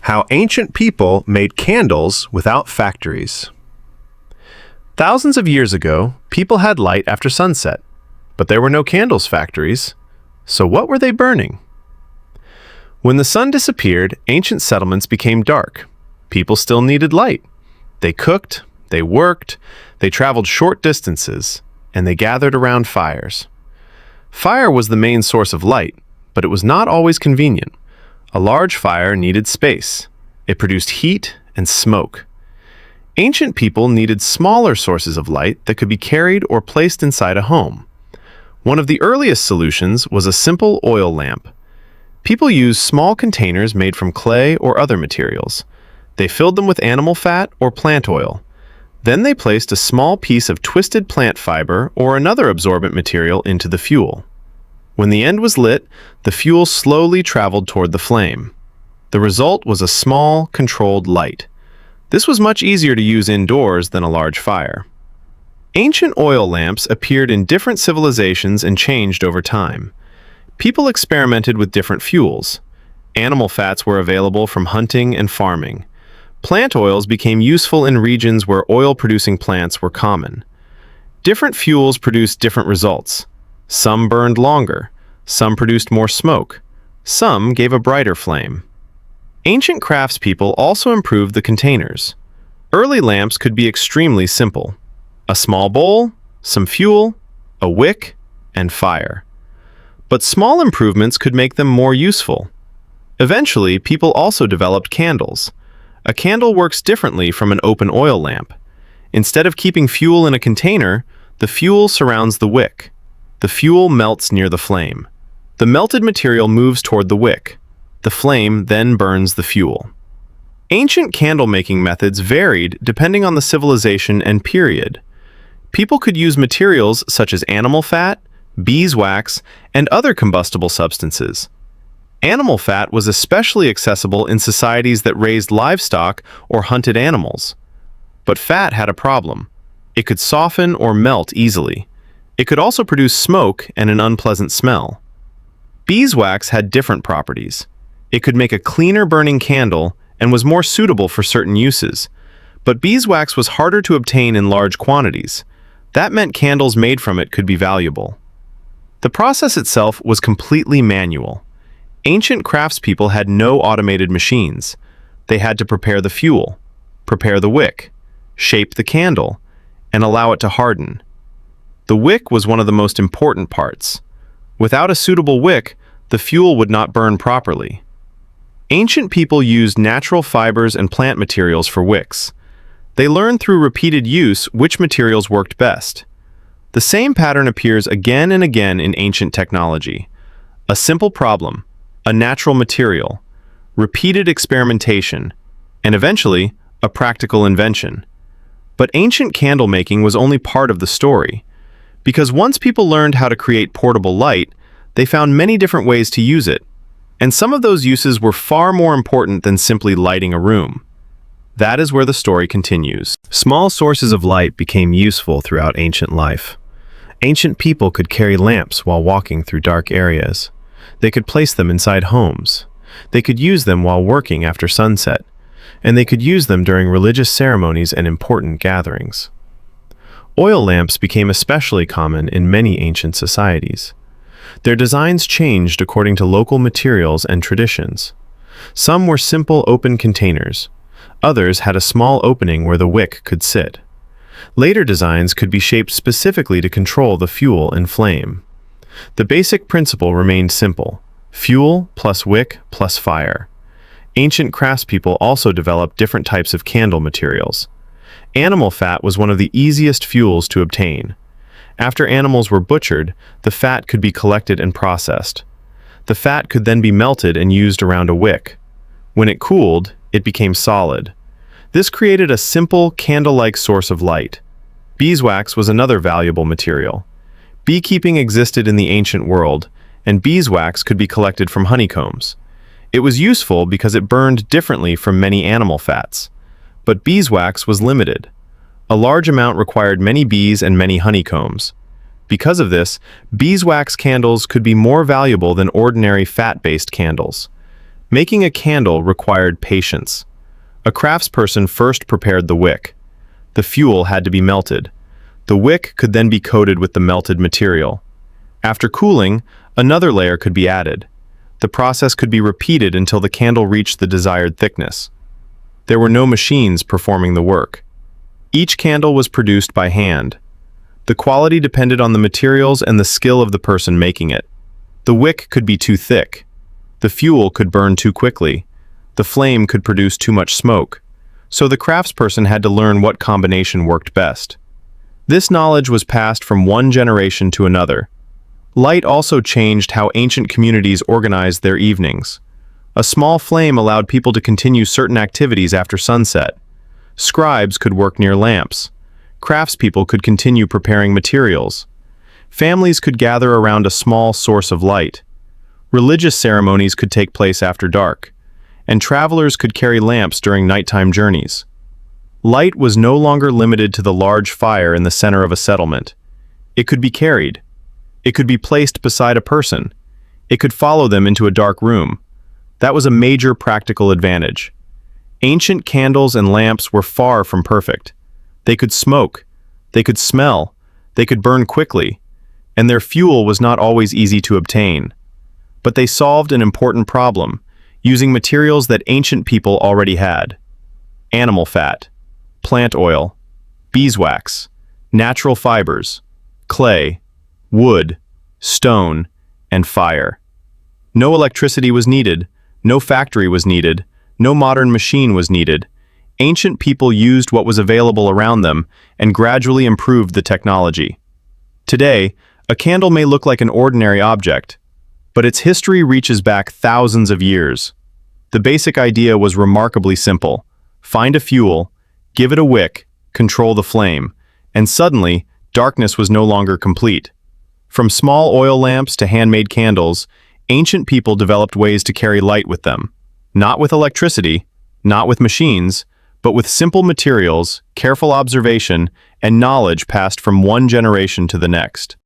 How ancient people made candles without factories. Thousands of years ago, people had light after sunset, but there were no candles factories. So what were they burning? When the sun disappeared, ancient settlements became dark. People still needed light. They cooked, they worked, they traveled short distances, and they gathered around fires. Fire was the main source of light, but it was not always convenient. A large fire needed space. It produced heat and smoke. Ancient people needed smaller sources of light that could be carried or placed inside a home. One of the earliest solutions was a simple oil lamp. People used small containers made from clay or other materials. They filled them with animal fat or plant oil. Then they placed a small piece of twisted plant fiber or another absorbent material into the fuel. When the end was lit, the fuel slowly traveled toward the flame. The result was a small, controlled light. This was much easier to use indoors than a large fire. Ancient oil lamps appeared in different civilizations and changed over time. People experimented with different fuels. Animal fats were available from hunting and farming. Plant oils became useful in regions where oil-producing plants were common. Different fuels produced different results. Some burned longer, some produced more smoke, some gave a brighter flame. Ancient craftspeople also improved the containers. Early lamps could be extremely simple. A small bowl, some fuel, a wick, and fire. But small improvements could make them more useful. Eventually, people also developed candles. A candle works differently from an open oil lamp. Instead of keeping fuel in a container, the fuel surrounds the wick. The fuel melts near the flame. The melted material moves toward the wick. The flame then burns the fuel. Ancient candle-making methods varied depending on the civilization and period. People could use materials such as animal fat, beeswax, and other combustible substances. Animal fat was especially accessible in societies that raised livestock or hunted animals. But fat had a problem. It could soften or melt easily. It could also produce smoke and an unpleasant smell. Beeswax had different properties. It could make a cleaner burning candle and was more suitable for certain uses. But beeswax was harder to obtain in large quantities. That meant candles made from it could be valuable. The process itself was completely manual. Ancient craftspeople had no automated machines. They had to prepare the fuel, prepare the wick, shape the candle, and allow it to harden. The wick was one of the most important parts. Without a suitable wick, the fuel would not burn properly. Ancient people used natural fibers and plant materials for wicks. They learned through repeated use which materials worked best. The same pattern appears again and again in ancient technology. A simple problem, a natural material, repeated experimentation, and eventually, a practical invention. But ancient candle making was only part of the story. Because once people learned how to create portable light, they found many different ways to use it. And some of those uses were far more important than simply lighting a room. That is where the story continues. Small sources of light became useful throughout ancient life. Ancient people could carry lamps while walking through dark areas. They could place them inside homes. They could use them while working after sunset. And they could use them during religious ceremonies and important gatherings. Oil lamps became especially common in many ancient societies. Their designs changed according to local materials and traditions. Some were simple open containers. Others had a small opening where the wick could sit. Later designs could be shaped specifically to control the fuel and flame. The basic principle remained simple: fuel plus wick plus fire. Ancient craftspeople also developed different types of candle materials. Animal fat was one of the easiest fuels to obtain. After animals were butchered, the fat could be collected and processed. The fat could then be melted and used around a wick. When it cooled, it became solid. This created a simple, candle-like source of light. Beeswax was another valuable material. Beekeeping existed in the ancient world, and beeswax could be collected from honeycombs. It was useful because it burned differently from many animal fats. But beeswax was limited. A large amount required many bees and many honeycombs. Because of this, beeswax candles could be more valuable than ordinary fat-based candles. Making a candle required patience. A craftsperson first prepared the wick. The fuel had to be melted. The wick could then be coated with the melted material. After cooling, another layer could be added. The process could be repeated until the candle reached the desired thickness. There were no machines performing the work. Each candle was produced by hand. The quality depended on the materials and the skill of the person making it. The wick could be too thick. The fuel could burn too quickly. The flame could produce too much smoke. So the craftsperson had to learn what combination worked best. This knowledge was passed from one generation to another. Light also changed how ancient communities organized their evenings. A small flame allowed people to continue certain activities after sunset. Scribes could work near lamps. Craftspeople could continue preparing materials. Families could gather around a small source of light. Religious ceremonies could take place after dark, and travelers could carry lamps during nighttime journeys. Light was no longer limited to the large fire in the center of a settlement. It could be carried. It could be placed beside a person. It could follow them into a dark room. That was a major practical advantage. Ancient candles and lamps were far from perfect. They could smoke, they could smell, they could burn quickly, and their fuel was not always easy to obtain. But they solved an important problem, using materials that ancient people already had. Animal fat, plant oil, beeswax, natural fibers, clay, wood, stone, and fire. No electricity was needed, no factory was needed, no modern machine was needed. Ancient people used what was available around them and gradually improved the technology. Today, a candle may look like an ordinary object, but its history reaches back thousands of years. The basic idea was remarkably simple. Find a fuel, give it a wick, control the flame, and suddenly, darkness was no longer complete. From small oil lamps to handmade candles, ancient people developed ways to carry light with them. Not with electricity, not with machines, but with simple materials, careful observation, and knowledge passed from one generation to the next.